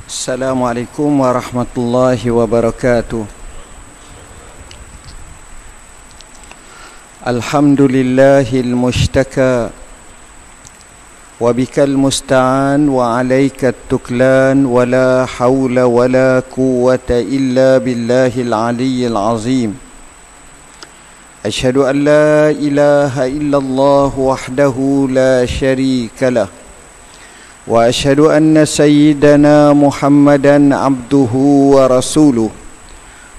Assalamualaikum warahmatullahi wabarakatuh. Alhamdulillahil mushtaka wa bikal musta'an wa alaika tuklan wa la hawla wa la quwwata illa billahil aliyyil azim. Ashhadu an la ilaha illallah wahdahu la sharika lah wa ashhadu anna sayyidana Muhammadan abduhu wa rasuluh.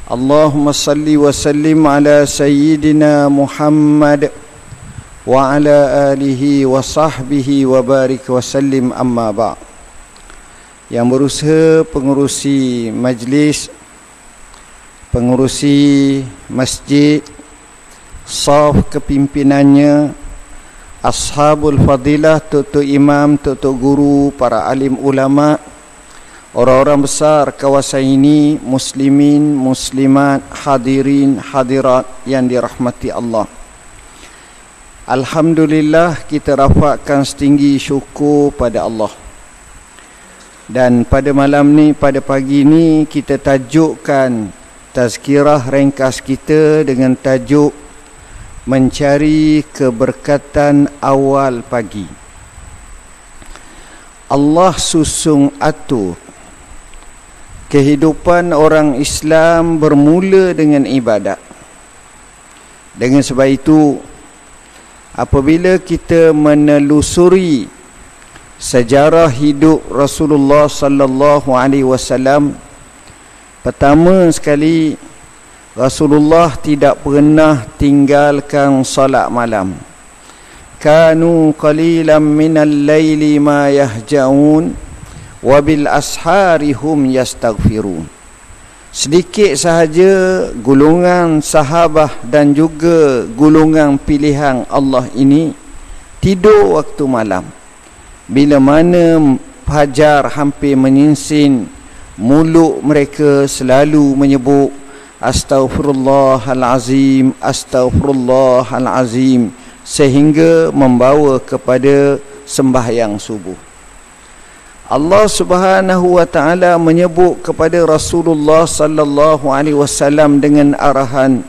Allahumma salli wa sallim ala sayyidina Muhammad wa ala alihi wa sahbihi wa barik wa sallim, amma ba'. Yang berusaha pengurusi majlis, pengurusi masjid, saf kepimpinannya, ashabul fadilah, tutu imam, tutu guru, para alim ulama, orang-orang besar kawasan ini, muslimin, muslimat, hadirin, hadirat yang dirahmati Allah. Alhamdulillah, kita rafakkan setinggi syukur pada Allah. Dan pada malam ni, pada pagi ni, kita tajukkan tazkirah ringkas kita dengan tajuk mencari keberkatan awal pagi. Allah susung atur kehidupan orang Islam bermula dengan ibadat. Dengan sebab itu, apabila kita menelusuri sejarah hidup Rasulullah sallallahu alaihi wasallam, pertama sekali Rasulullah tidak pernah tinggalkan solat malam. Kanu qalilan minal laili ma yahja'un wa bil ashari hum yastaghfirun. Sedikit sahaja golongan sahabah dan juga golongan pilihan Allah ini tidur waktu malam. Bila mana fajar hampir menyinsin, mulut mereka selalu menyebut Astaghfirullahalazim, Astaghfirullahalazim, sehingga membawa kepada sembahyang subuh. Allah Subhanahu wa taala menyebut kepada Rasulullah sallallahu alaihi wasallam dengan arahan,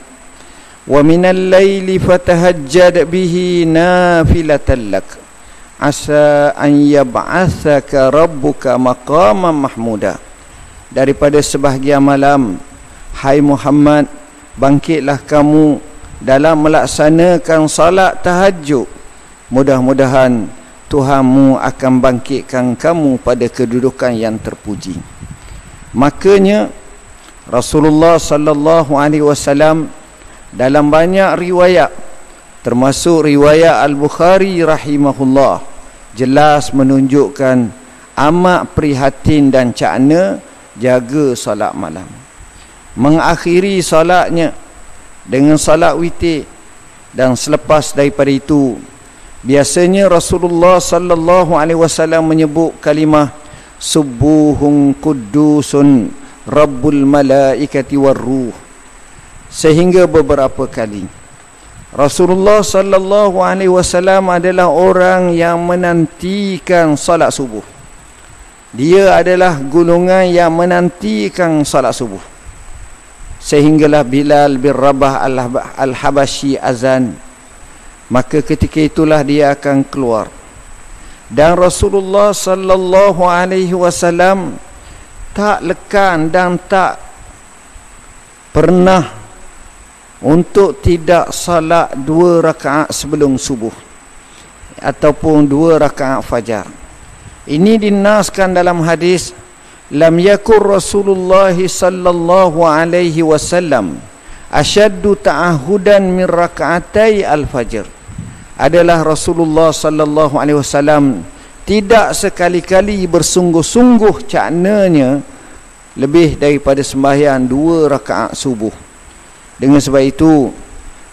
"Wa minal laili fatahajjad bihi nafilatan lak, asa an yab'atsaka rabbuka maqaman mahmuda." Daripada sebahagian malam, hai Muhammad, bangkitlah kamu dalam melaksanakan salat tahajud. Mudah-mudahan Tuhanmu akan bangkitkan kamu pada kedudukan yang terpuji. Makanya Rasulullah sallallahu alaihi wasallam dalam banyak riwayat, termasuk riwayat Al-Bukhari rahimahullah, jelas menunjukkan amat prihatin dan cakna jaga salat malam. Mengakhiri salatnya dengan salat witir, dan selepas daripada itu biasanya Rasulullah sallallahu alaihi wasallam menyebut kalimah subuhun qudusun rabbul malaikati warruh, sehingga beberapa kali. Rasulullah sallallahu alaihi wasallam adalah orang yang menantikan salat subuh. Dia adalah golongan yang menantikan salat subuh. Sehinggalah Bilal bin Rabah al-Habashi azan, maka ketika itulah dia akan keluar. Dan Rasulullah sallallahu alaihi wasallam tak lekan dan tak pernah untuk tidak salat 2 rakaat sebelum subuh ataupun 2 rakaat fajar. Ini dinaskan dalam hadis, lam yakun Rasulullah sallallahu alaihi wasallam asyaddu ta'ahudan min raka'atai al-fajr. Adalah Rasulullah sallallahu alaihi wasallam tidak sekali-kali bersungguh-sungguh caknanya lebih daripada sembahyang 2 rakaat subuh. Dengan sebab itu,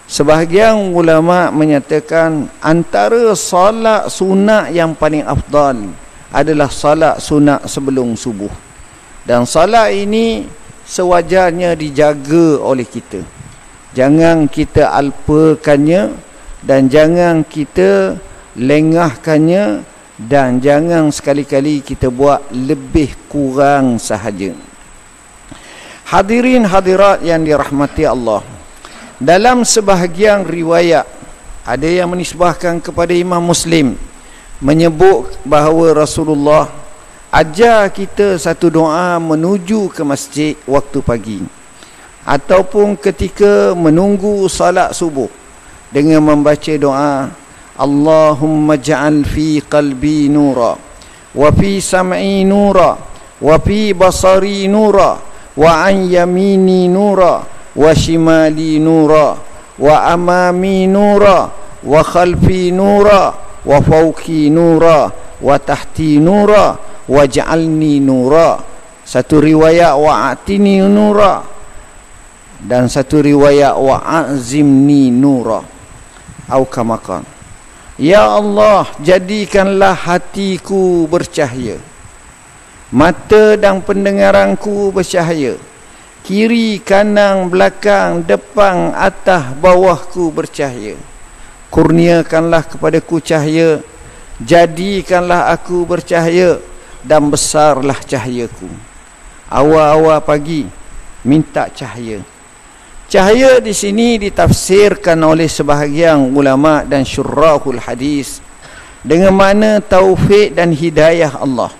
sebahagian ulama menyatakan antara solat sunat yang paling afdal adalah salat sunat sebelum subuh. Dan salat ini sewajarnya dijaga oleh kita. Jangan kita alpakannya dan jangan kita lengahkannya, dan jangan sekali-kali kita buat lebih kurang sahaja. Hadirin hadirat yang dirahmati Allah, dalam sebahagian riwayat ada yang menisbahkan kepada Imam Muslim menyebut bahawa Rasulullah ajar kita satu doa menuju ke masjid waktu pagi ataupun ketika menunggu salat subuh, dengan membaca doa Allahumma ja'al fi qalbi nura wa fi sam'i nura wa fi basari nura wa an yamini nura wa shimali nura wa amami nura wa khalfi nura wa fawqi nura wa tahti nura wa ja'alni nura. Satu riwayat wa atini nura, dan satu riwayat wa azimni nura atau kamakan. Ya Allah, jadikanlah hatiku bercahaya, mata dan pendengaranku bercahaya, kiri, kanan, belakang, depan, atas, bawahku bercahaya. Kurniakanlah kepadaku cahaya, jadikanlah aku bercahaya, dan besarlah cahayaku. Awal-awal pagi minta cahaya. Cahaya di sini ditafsirkan oleh sebahagian ulama dan syurrahul hadis dengan makna taufik dan hidayah Allah,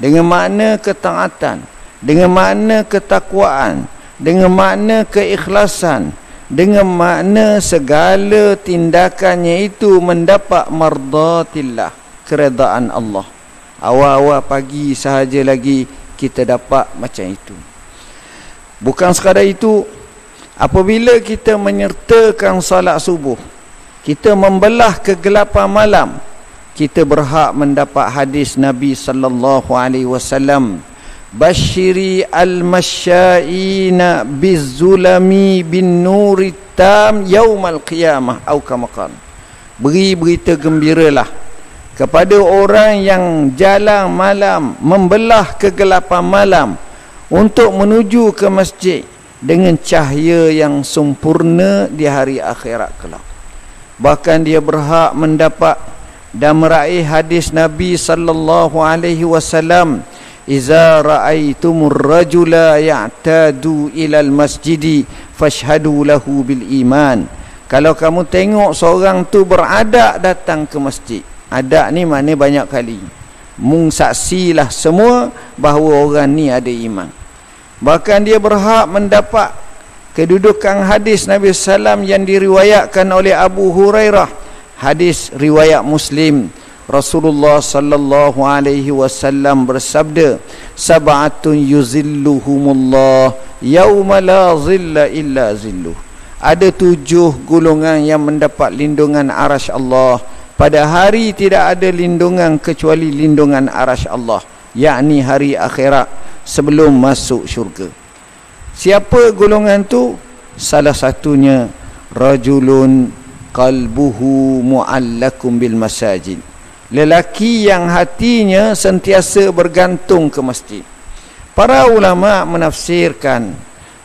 dengan makna ketaatan, dengan makna ketakwaan, dengan makna keikhlasan, dengan makna segala tindakannya itu mendapat mardatillah, keredaan Allah. Awal-awal pagi sahaja lagi kita dapat macam itu. Bukan sekadar itu, apabila kita menyertakan salat subuh, kita membelah kegelapan malam, kita berhak mendapat hadis Nabi sallallahu alaihi wasallam, Bashiri al-masyaina bizulami bin nuri tam yaumal qiyamah atau kama qala. Beri berita gembiralah kepada orang yang jalan malam, membelah kegelapan malam untuk menuju ke masjid dengan cahaya yang sempurna di hari akhirat kelak. Bahkan dia berhak mendapat dan meraih hadis Nabi sallallahu alaihi wasallam, iza ra'aitumur rajula ya'tadu ilal masjidi fashhadu lahu bil iman. Kalau kamu tengok seorang tu beradak datang ke masjid, adak ni makna banyak kali, mung saksilah semua bahawa orang ni ada iman. Bahkan dia berhak mendapat kedudukan hadis Nabi sallam yang diriwayatkan oleh Abu Hurairah, hadis riwayat Muslim. Rasulullah sallallahu alaihi wasallam bersabda, sab'atun yuzilluhumullah yauma la zilla illa zilluh. Ada 7 golongan yang mendapat lindungan arasy Allah pada hari tidak ada lindungan kecuali lindungan arasy Allah, yakni hari akhirat sebelum masuk syurga. Siapa golongan tu? Salah satunya rajulun qalbuhu mu'allakum bil masajid, lelaki yang hatinya sentiasa bergantung ke masjid. Para ulama menafsirkan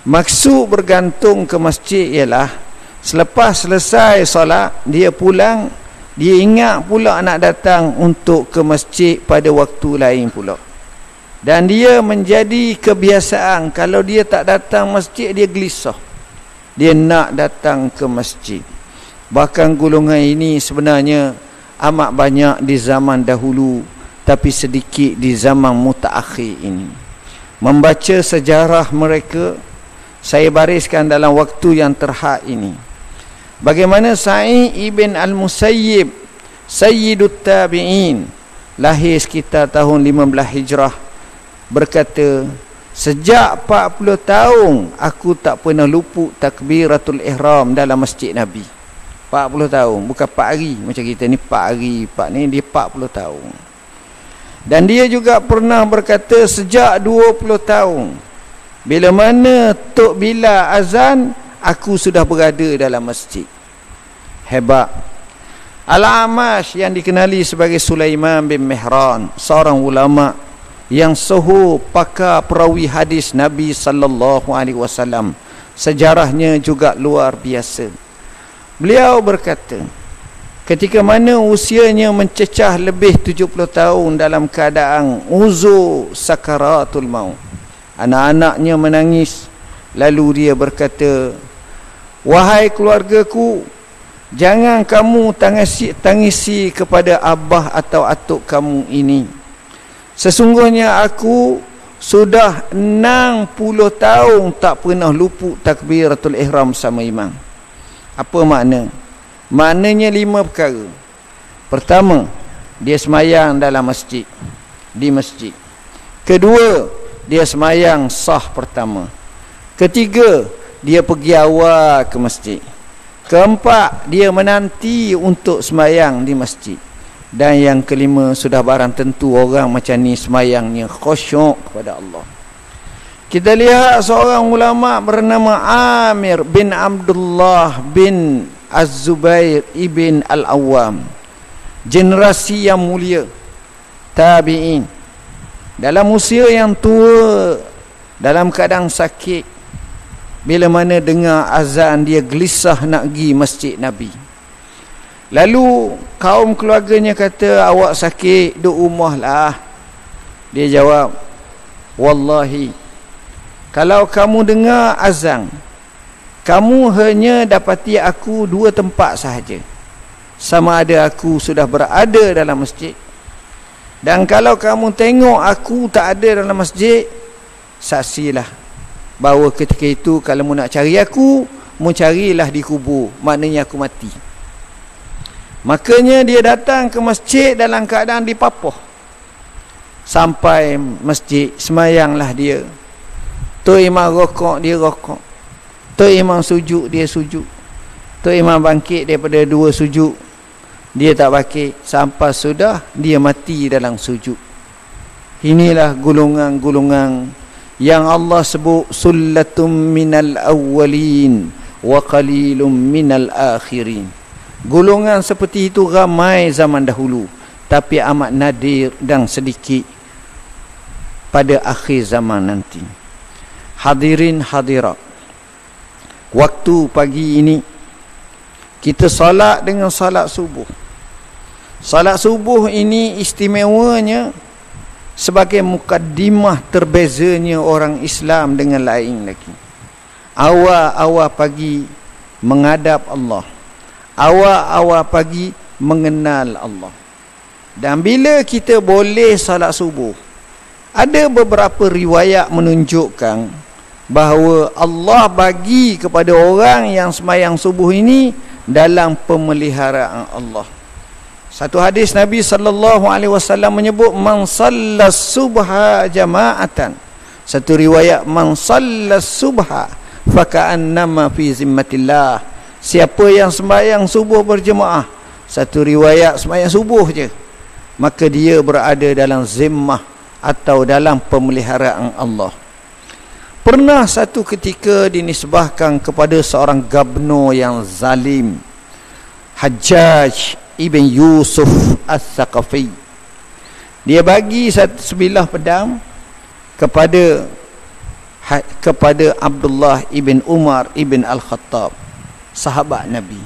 maksud bergantung ke masjid ialah selepas selesai solat dia pulang, dia ingat pula nak datang untuk ke masjid pada waktu lain pula. Dan dia menjadi kebiasaan, kalau dia tak datang masjid dia gelisah, dia nak datang ke masjid. Bahkan golongan ini sebenarnya amat banyak di zaman dahulu, tapi sedikit di zaman mutaakhir ini. Membaca sejarah mereka, saya bariskan dalam waktu yang terhad ini, bagaimana Sa'id ibn al-Musayyib, Sayyidut Tabi'in, lahir sekitar tahun 15 Hijrah, berkata, sejak 40 tahun aku tak pernah luput takbiratul ihram dalam masjid Nabi. 40 tahun, bukan 4 hari macam kita ni 4 hari, 4 ni dia 40 tahun. Dan dia juga pernah berkata, sejak 20 tahun bila mana Tok Bilal azan, aku sudah berada dalam masjid. Hebat. Al-Amash yang dikenali sebagai Sulaiman bin Mihran, seorang ulama yang suhu pakar perawi hadis Nabi sallallahu alaihi wasallam, sejarahnya juga luar biasa. Beliau berkata, ketika mana usianya mencecah lebih 70 tahun dalam keadaan uzur sakaratul maut. Anak-anaknya menangis, lalu dia berkata, wahai keluargaku, jangan kamu tangisi kepada abah atau atuk kamu ini. Sesungguhnya aku sudah 60 tahun tak pernah luput takbiratul ihram sama imam. Apa makna? Maknanya 5 perkara. Pertama, dia semayang dalam masjid, di masjid. Kedua, dia semayang sah pertama. Ketiga, dia pergi awal ke masjid. Keempat, dia menanti untuk semayang di masjid. Dan yang kelima, sudah barang tentu orang macam ni semayangnya khusyuk kepada Allah. Kita lihat seorang ulama bernama Amir bin Abdullah bin Az-Zubair ibn Al-Awwam, generasi yang mulia tabi'in, dalam usia yang tua, dalam keadaan sakit, bila mana dengar azan dia gelisah nak pergi masjid Nabi. Lalu kaum keluarganya kata, awak sakit, duduk rumah lah. Dia jawab, wallahi, kalau kamu dengar azan, kamu hanya dapati aku 2 tempat sahaja. Sama ada aku sudah berada dalam masjid, dan kalau kamu tengok aku tak ada dalam masjid, saksilah bahawa ketika itu kalau mu nak cari aku, mu carilah di kubur, maknanya aku mati. Makanya dia datang ke masjid dalam keadaan dipapah. Sampai masjid, semayanglah dia. Tok imam rokok, dia rokok. Tok imam sujud, dia sujud. Tok imam bangkit daripada 2 sujud, dia tak bangkit sampai sudah dia mati dalam sujud. Inilah golongan-golongan yang Allah sebut sullatum minal awwalin wa qalilum minal akhirin. Golongan seperti itu ramai zaman dahulu, tapi amat nadir dan sedikit pada akhir zaman nanti. Hadirin hadirat, waktu pagi ini kita salat dengan salat subuh. Salat subuh ini istimewanya sebagai mukaddimah terbezanya orang Islam dengan lain lagi. Awal-awal pagi menghadap Allah, awal-awal pagi mengenal Allah. Dan bila kita boleh salat subuh, ada beberapa riwayat menunjukkan bahawa Allah bagi kepada orang yang sembahyang subuh ini dalam pemeliharaan Allah. Satu hadis Nabi SAW menyebut man sallas subha jama'atan. Satu riwayat man sallas subha faka'annama fi zimmatillah. Siapa yang sembahyang subuh berjemaah, satu riwayat sembahyang subuh je, maka dia berada dalam zimmah atau dalam pemeliharaan Allah. Pernah satu ketika dinisbahkan kepada seorang gubernur yang zalim, Hajjaj ibn Yusuf Al-Thaqafi. Dia bagi sebilah pedang kepada Abdullah ibn Umar ibn Al-Khattab, sahabat Nabi.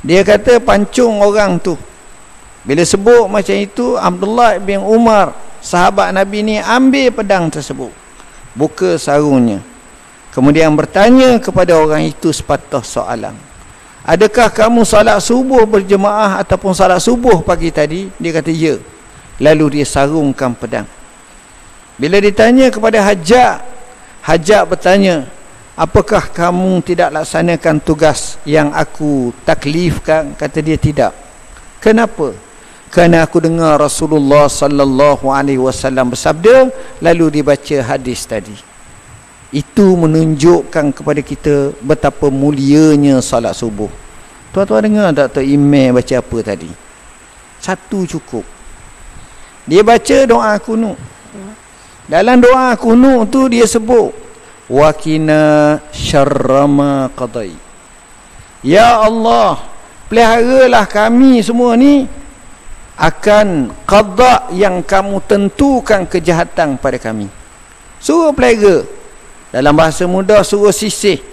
Dia kata pancung orang tu. Bila sebut macam itu, Abdullah ibn Umar, sahabat Nabi ni, ambil pedang tersebut, buka sarungnya, kemudian bertanya kepada orang itu sepatah soalan. Adakah kamu salat subuh berjemaah ataupun salat subuh pagi tadi? Dia kata ya. Lalu dia sarungkan pedang. Bila ditanya kepada Hajjaj bertanya, apakah kamu tidak laksanakan tugas yang aku taklifkan? Kata dia tidak. Kenapa? Kerana aku dengar Rasulullah sallallahu alaihi wasallam bersabda, lalu dibaca hadis tadi. Itu menunjukkan kepada kita betapa mulianya salat subuh. Tuan-tuan dengar tak Tok Imam baca apa tadi? Satu cukup. Dia baca doa kunut. Dalam doa kunut tu dia sebut waqina syarrama qadai. Ya Allah, peliharalah kami semua ni akan qada yang kamu tentukan kejahatan pada kami. Suruh pelihara. Dalam bahasa mudah suruh sisih.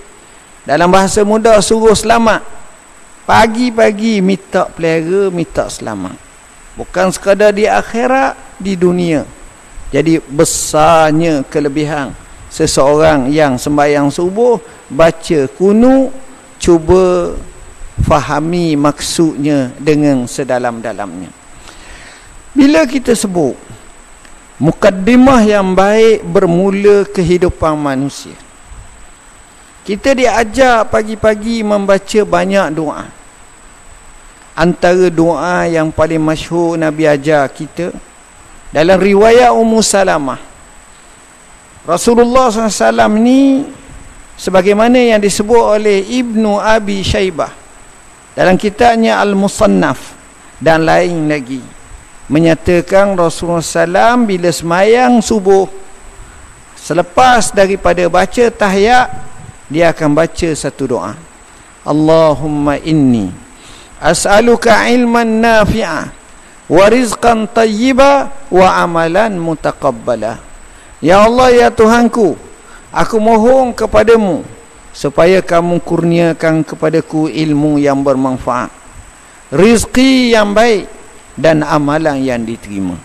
Dalam bahasa mudah suruh selamat. Pagi-pagi minta pelera, minta selamat. Bukan sekadar di akhirat, di dunia. Jadi besarnya kelebihan seseorang yang sembahyang subuh, baca kunut, cuba fahami maksudnya dengan sedalam-dalamnya. Bila kita sebut mukaddimah yang baik bermula kehidupan manusia, kita diajar pagi-pagi membaca banyak doa. Antara doa yang paling masyhur Nabi ajar kita, dalam riwayat Ummu Salamah, Rasulullah SAW ni, sebagaimana yang disebut oleh Ibnu Abi Syaibah dalam kitabnya Al-Musannaf dan lain lagi, menyatakan Rasulullah SAW bila semayang subuh, selepas daripada baca tahiyat, dia akan baca satu doa. Allahumma inni as'aluka ilman nafi'a wa rizqan tayyiba wa amalan mutaqabbala. Ya Allah, ya Tuhanku, aku mohon kepadamu supaya kamu kurniakan kepadaku ilmu yang bermanfaat, rizki yang baik, dan amalan yang diterima.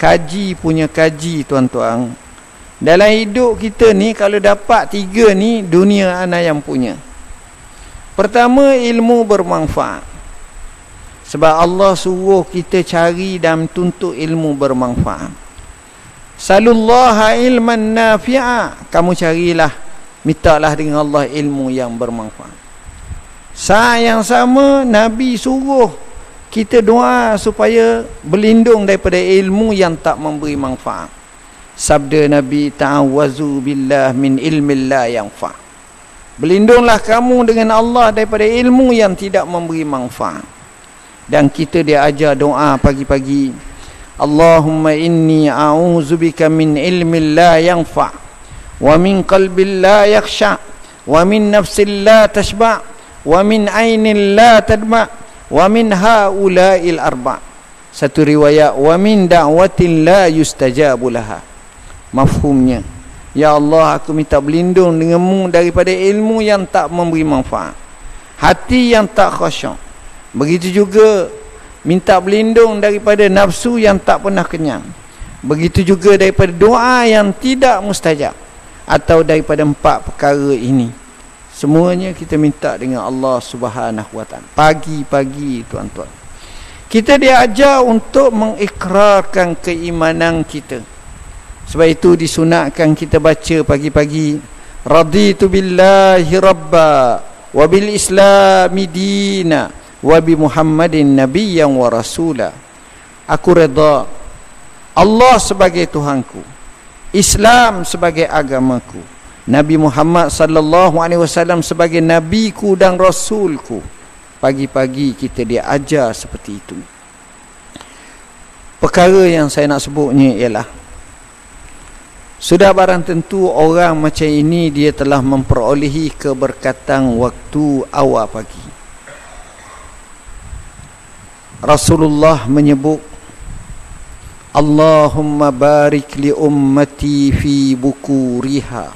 Kaji punya kaji, tuan-tuan. Dalam hidup kita ni, kalau dapat tiga ni, dunia ana yang punya. Pertama, ilmu bermanfaat. Sebab Allah suruh kita cari dan tuntut ilmu bermanfaat. Salullaha ilman nafi'a. Kamu carilah, mintalah dengan Allah ilmu yang bermanfaat. Saat yang sama, Nabi suruh kita doa supaya berlindung daripada ilmu yang tak memberi manfaat. Sabda Nabi, ta'awwazu billah min ilmin la yanfa'. Berlindunglah kamu dengan Allah daripada ilmu yang tidak memberi manfaat. Dan kita diajar doa pagi-pagi, Allahumma inni a'udzubika min ilmin la yanfa', wa min qalbin la yakhsha', wa min nafsin la tashba', wa min ainin la tadma', wa min haula'il arba'. Satu riwayat, wa min da'watin la yustajabu laha. Mafhumnya, ya Allah, aku minta berlindung denganmu daripada ilmu yang tak memberi manfaat, hati yang tak khusyuk. Begitu juga minta berlindung daripada nafsu yang tak pernah kenyang. Begitu juga daripada doa yang tidak mustajab, atau daripada 4 perkara ini. Semuanya kita minta dengan Allah Subhanahu wa ta'ala. Pagi-pagi, tuan-tuan, kita diajar untuk mengikrarkan keimanan kita. Sebab itu disunatkan kita baca pagi-pagi, raditu billahi rabba wa bil islami dina wa bi Muhammadin nabiyyan wa rasula. Aku redha Allah sebagai Tuhanku, Islam sebagai agamaku, Nabi Muhammad sallallahu alaihi wasallam sebagai nabiku dan rasulku. Pagi-pagi kita diajar seperti itu. Perkara yang saya nak sebutnya ialah, sudah barang tentu orang macam ini dia telah memperolehi keberkatan waktu awal pagi. Rasulullah menyebut, Allahumma barik li ummati fi bukuriha.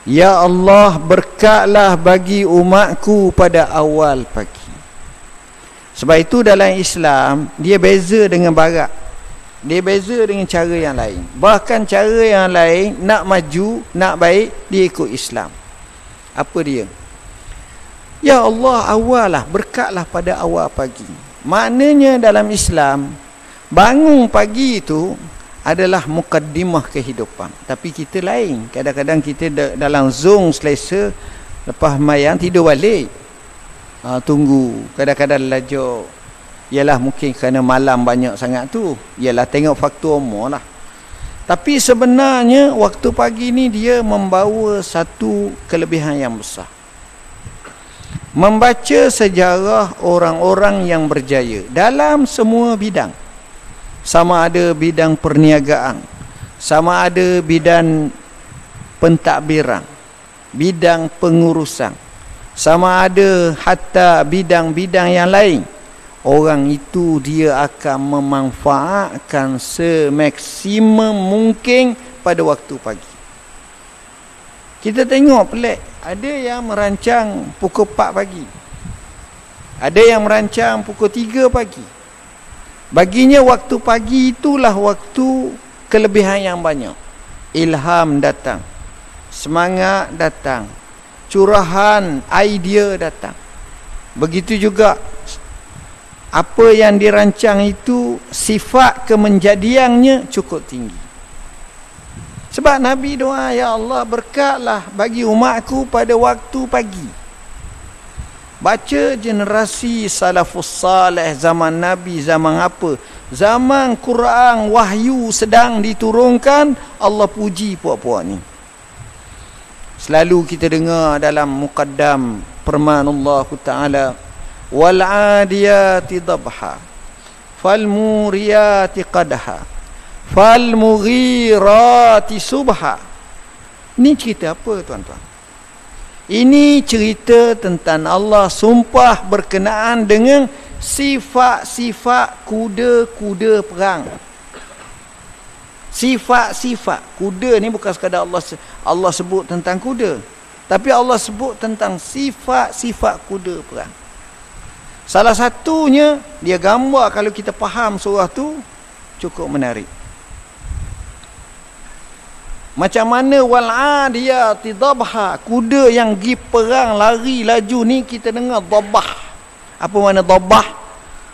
Ya Allah, berkatlah bagi umatku pada awal pagi. Sebab itu dalam Islam, dia beza dengan barat. Dia beza dengan cara yang lain. Bahkan cara yang lain, nak maju, nak baik, dia ikut Islam. Apa dia? Ya Allah, awalah, berkatlah pada awal pagi. Maknanya dalam Islam, bangun pagi itu adalah mukaddimah kehidupan. Tapi kita lain. Kadang-kadang kita dalam zon selesa, lepas mayang tidur balik. Tunggu. Kadang-kadang lajak. Ialah mungkin kerana malam banyak sangat tu. Ialah tengok faktor umur lah. Tapi sebenarnya waktu pagi ni dia membawa satu kelebihan yang besar. Membaca sejarah orang-orang yang berjaya dalam semua bidang. Sama ada bidang perniagaan, sama ada bidang pentadbiran, bidang pengurusan, sama ada hatta bidang-bidang yang lain. Orang itu dia akan memanfaatkan semaksimum mungkin pada waktu pagi. Kita tengok pelik, ada yang merancang pukul 4 pagi. Ada yang merancang pukul 3 pagi. Baginya waktu pagi itulah waktu kelebihan yang banyak. Ilham datang, semangat datang, curahan idea datang. Begitu juga apa yang dirancang itu sifat kemenjadiannya cukup tinggi. Sebab Nabi doa, ya Allah berkatlah bagi umatku pada waktu pagi. Baca generasi salafus salih zaman Nabi, zaman apa? Zaman Quran wahyu sedang diturunkan, Allah puji puak-puak ni. Selalu kita dengar dalam muqaddam firman Allah Ta'ala, wal adiyati dhabha fal muriyati qadha fal mughirati subha. Ini cerita apa tuan-tuan? Ini cerita tentang Allah sumpah berkenaan dengan sifat-sifat kuda-kuda perang. Sifat-sifat kuda ni bukan sekadar Allah sebut tentang kuda, tapi Allah sebut tentang sifat-sifat kuda perang. Salah satunya dia gambar, kalau kita faham surah tu cukup menarik. Macam mana wal adiyati dhabha, kuda yang pergi perang lari laju ni kita dengar dhabah. Apa makna dhabah?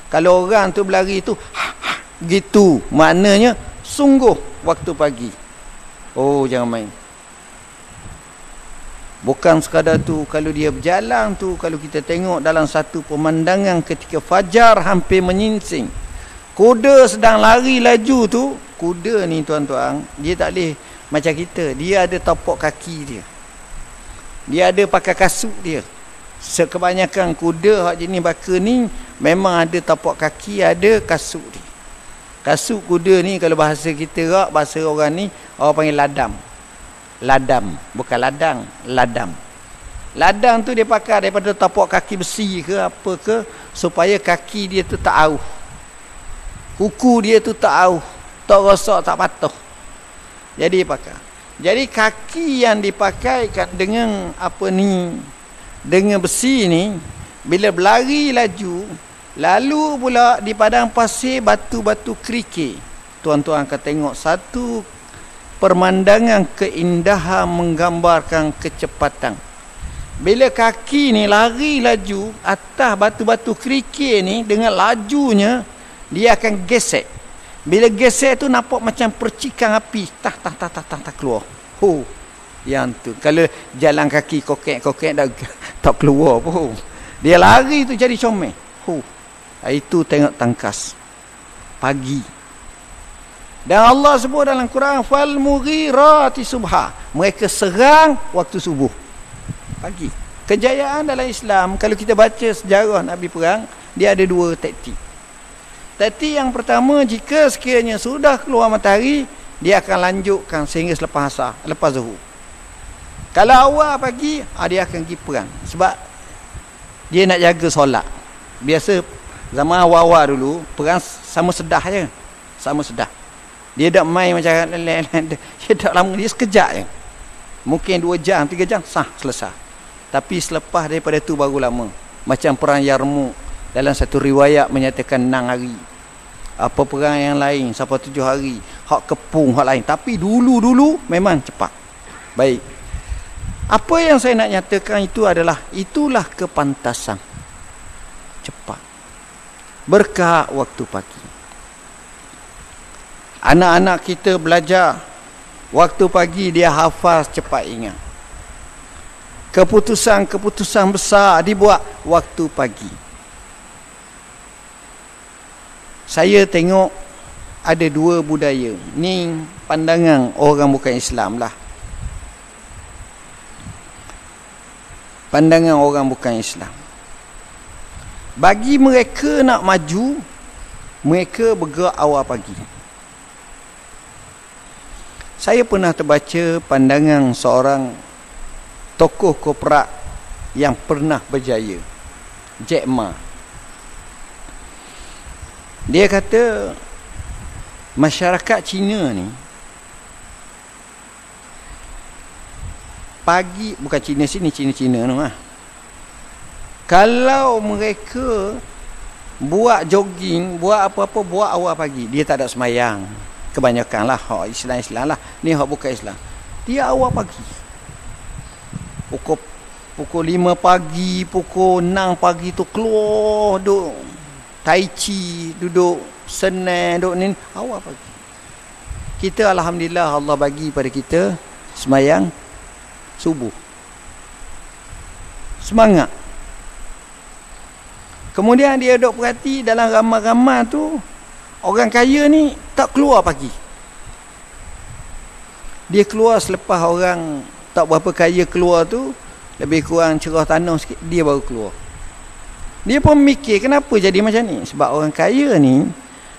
Kalau orang tu berlari tu gitu, maknanya sungguh waktu pagi. Oh, jangan main. Bukan sekadar tu, kalau dia berjalan tu, kalau kita tengok dalam satu pemandangan ketika fajar hampir menyingsing, kuda sedang lari laju tu, kuda ni tuan-tuan, dia tak boleh macam kita, dia ada tapak kaki dia. Dia ada pakai kasut dia. Kebanyakan kuda hak jenis baka ni memang ada tapak kaki, ada kasut dia. Kasut kuda ni kalau bahasa kita rak, bahasa orang ni orang panggil ladam. Ladam, bukan ladang, ladam. Ladang tu dia pakai daripada tapak kaki besi ke apa ke, supaya kaki dia tu tak auh. Kuku dia tu tak auh, tak rosak, tak patuh. Jadi pakai. Jadi kaki yang dipakai dengan apa ni, dengan besi ni, bila berlari laju, lalu pula di padang pasir batu-batu kerikil, tuan-tuan akan tengok satu pemandangan keindahan menggambarkan kecepatan. Bila kaki ni lari laju atas batu-batu kerikil ni, dengan lajunya dia akan gesek. Bila gesek tu nampak macam percikan api, tak keluar. Yang tu kalau jalan kaki kokek tak keluar pun. Dia lari tu jadi comel. Itu tengok tangkas pagi. Dan Allah sebut dalam Quran, fal mughirati subha, mereka serang waktu subuh pagi. Kejayaan dalam Islam, kalau kita baca sejarah Nabi perang, dia ada dua taktik. Taktik yang pertama, jika sekiranya sudah keluar matahari, dia akan lanjutkan sehingga selepas asar, lepas zuhur. Kalau awal pagi, dia akan pergi perang, sebab dia nak jaga solat. Biasa zaman awal-awal dulu perang sama sedah je, sama sedah. Dia tak main macam dia tak lama, dia sekejap je, mungkin 2 jam 3 jam sah selesai. Tapi selepas daripada tu baru lama. Macam perang Yarmouk, dalam satu riwayat menyatakan 6 hari. Apa perang yang lain sampai 7 hari, hak kepung hak lain. Tapi dulu memang cepat. Baik, apa yang saya nak nyatakan itu adalah, itulah kepantasan cepat, berkah waktu pagi. Anak-anak kita belajar waktu pagi, dia hafal, cepat ingat. Keputusan-keputusan besar dibuat waktu pagi. Saya tengok ada 2 budaya. Ni pandangan orang bukan Islam lah. Pandangan orang bukan Islam. Bagi mereka nak maju, mereka bergerak awal pagi. Saya pernah terbaca pandangan seorang tokoh korporat yang pernah berjaya, Jack Ma. Dia kata masyarakat Cina ni pagi, bukan Cina sini, Cina tu lah. Kalau mereka buat jogging, buat apa-apa, buat awal pagi, dia tak ada semayang. Kebanyakan lah hak Islam lah. Ni hak bukan Islam. Dia awal pagi. Pukul 5 pagi, pukul 6 pagi tu keluar duduk tai chi, duduk senang, duduk ni awal pagi. Kita alhamdulillah Allah bagi pada kita semayang subuh. Semangat. Kemudian dia duk perhati dalam ramai-ramai tu, orang kaya ni tak keluar pagi. Dia keluar selepas orang tak berapa kaya keluar tu, lebih kurang cerah tanah sikit, dia baru keluar. Dia pun mikir kenapa jadi macam ni. Sebab orang kaya ni,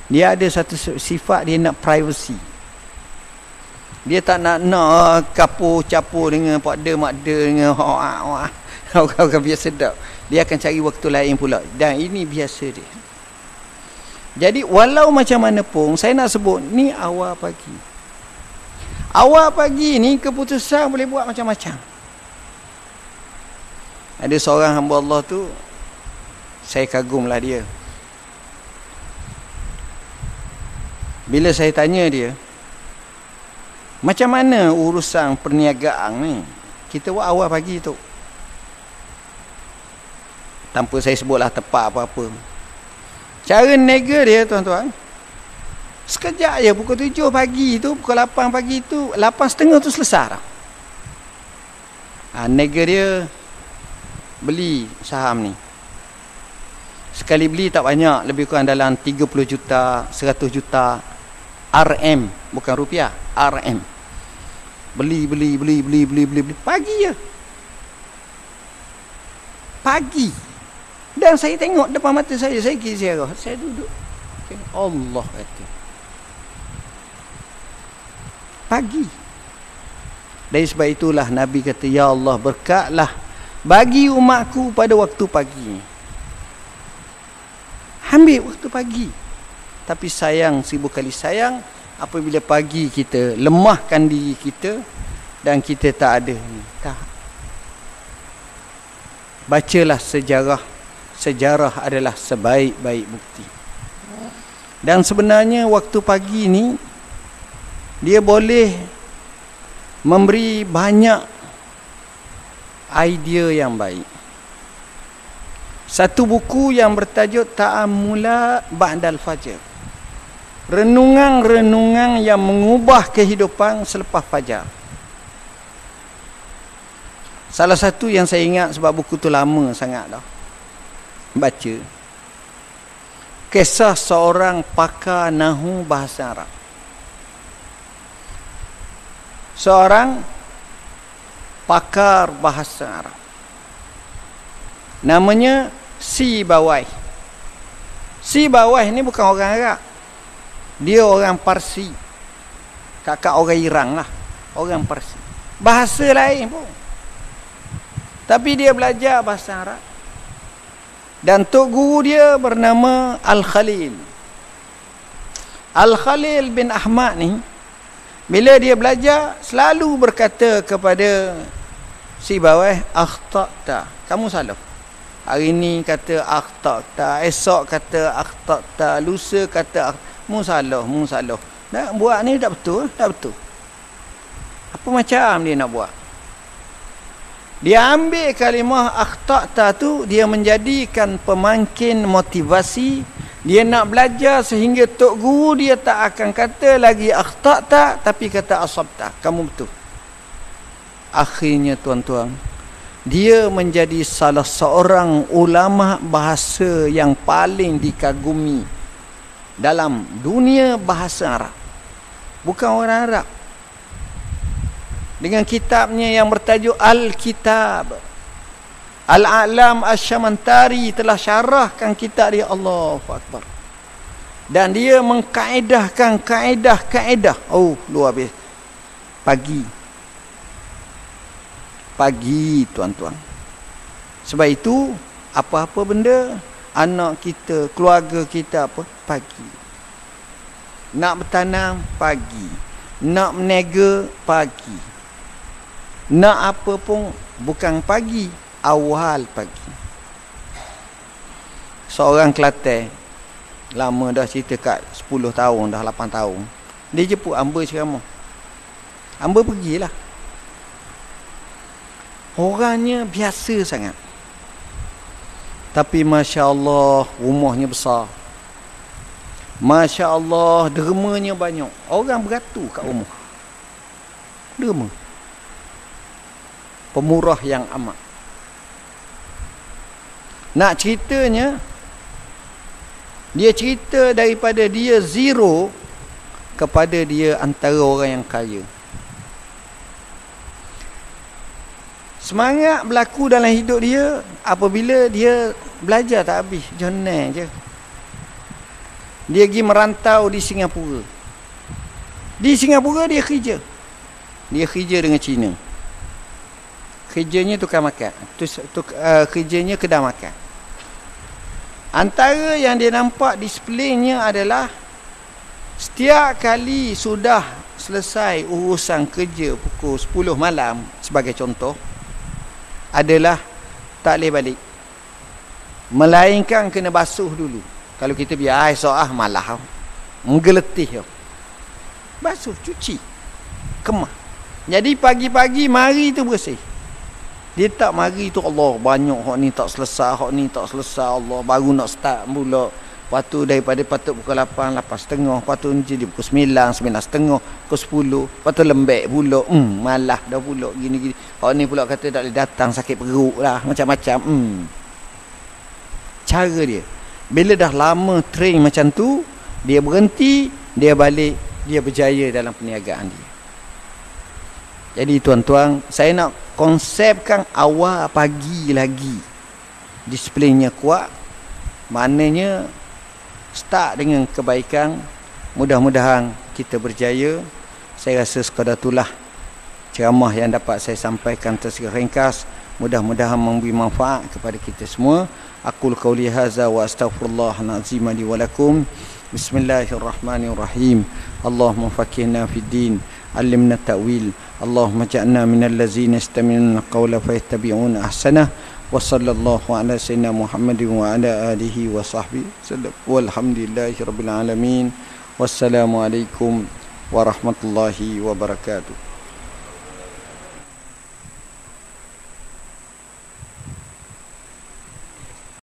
dia ada satu sifat, dia nak privacy. Dia tak nak capur-capur dengan pakda-makda, dengan orang-orang biasa tak. Dia akan cari waktu lain pula. Dan ini biasa dia. Jadi walau macam mana pun, saya nak sebut ni awal pagi. Awal pagi ni keputusan boleh buat macam-macam. Ada seorang hamba Allah tu, saya kagumlah dia. Bila saya tanya dia, macam mana urusan perniagaan ni? Kita buat awal pagi tu. Tanpa saya sebutlah tepat apa-apa. Cara nega dia tuan-tuan, sekejap je pukul 7 pagi tu, pukul 8 pagi tu, 8.30 tu selesai dah. Nega dia beli saham ni. Sekali beli tak banyak, lebih kurang dalam 30 juta, 100 juta RM, bukan rupiah, RM. Beli pagi je. Pagi. Dan saya tengok depan mata saya kira saya duduk. Allah kata. Pagi. Dari sebab itulah Nabi kata, ya Allah berkatlah bagi umatku pada waktu pagi. Ambil waktu pagi. Tapi sayang, 1000 kali sayang apabila pagi kita lemahkan diri kita dan kita tak ada ni. Tak. Bacalah sejarah. Sejarah adalah sebaik-baik bukti. Dan sebenarnya waktu pagi ni dia boleh memberi banyak idea yang baik. Satu buku yang bertajuk Ta'amula Ba'dal Fajr. Renungan-renungan yang mengubah kehidupan selepas fajar. Salah satu yang saya ingat, sebab buku tu lama sangat dah baca, kisah seorang pakar nahu bahasa Arab. Seorang pakar bahasa Arab, namanya Sibawai. Sibawai ni bukan orang Arab, dia orang Parsi, kakak orang Iran lah, orang Parsi, bahasa lain pun, tapi dia belajar bahasa Arab. Dan tok guru dia bernama Al-Khalil. Al-Khalil bin Ahmad ni, bila dia belajar, selalu berkata kepada Sibawai, akhta'ta, kamu salah. Hari ni kata akhta'ta, esok kata akhta'ta, lusa kata mu salah. Nak buat ni tak betul, tak betul. Apa macam dia nak buat? Dia ambil kalimah akhta'ta tu, dia menjadikan pemangkin motivasi. Dia nak belajar sehingga tok guru dia tak akan kata lagi akhta'ta, tapi kata asabta, kamu betul. Akhirnya tuan-tuan, dia menjadi salah seorang ulama bahasa yang paling dikagumi dalam dunia bahasa Arab. Bukan orang Arab. Dengan kitabnya yang bertajuk Al-Kitab, Al-A'lam Asy-Syamantari telah syarahkan kitab dia. Allahu Akbar. Dan dia mengkaedahkan kaedah-kaedah. Oh, luar biasa. Pagi tuan-tuan. Sebab itu apa-apa benda, anak kita, keluarga kita apa, pagi. Nak bertanam, pagi. Nak meniaga, pagi. Nak apa pun bukan pagi, awal pagi. seorang Kelantan, lama dah cerita kat 10 tahun dah, 8 tahun. Dia jemput hamba ceramah. Hamba pergilah. Orangnya biasa sangat. Tapi Masya Allah, rumahnya besar. Masya Allah, dermanya banyak. Orang beratur kat rumah. Derma. Pemurah yang amat. Nak ceritanya, dia cerita daripada dia zero kepada dia antara orang yang kaya. Semangat berlaku dalam hidup dia apabila dia belajar tak habis, jurnal je. Dia pergi merantau di Singapura. Di Singapura dia kerja. Dia kerja dengan Cina. Kerjanya tukar makan. Kerjanya kedai makan. Antara yang dia nampak displaynya adalah setiap kali sudah selesai urusan kerja pukul 10 malam sebagai contoh, adalah tak boleh balik. Melainkan kena basuh dulu. Kalau kita biar esok malah menggeletih. Basuh, cuci, kemah. Jadi pagi-pagi mari tu bersih. Dia tak mari tu Allah banyak hak ni tak selesai, hak ni tak selesai, Allah baru nak start pula. Lepas tu daripada patut pukul 8, 8.30, lepas tu jadi pukul 9, 9.30, pukul 10, lepas tu lembek pula. Malah dah pula gini-gini. Hak ni pula kata tak boleh datang, sakit perut lah, macam-macam. Cara dia. Bila dah lama train macam tu, dia berhenti, dia balik, dia berjaya dalam perniagaan dia. Jadi tuan-tuan, saya nak konsepkan awal pagi lagi. Displaynya kuat. Maknanya start dengan kebaikan. Mudah-mudahan kita berjaya. Saya rasa sekadar itulah ceramah yang dapat saya sampaikan secara ringkas. Mudah-mudahan memberi manfaat kepada kita semua. Aqul qauli hadza wa astaghfirullahal azim li wa lakum. Bismillahirrahmanirrahim. Allahumma faqihna fid din, allimna ta'wil. Allahumma ja'alna minal ladzina yastami'una qawla fayattabi'una ahsanah. Wa sallallahu ala sayyidina Muhammadin wa ala alihi wa sahbihi sallam. Walhamdulillahirabbil alamin. Wassalamu alaikum warahmatullahi wabarakatuh.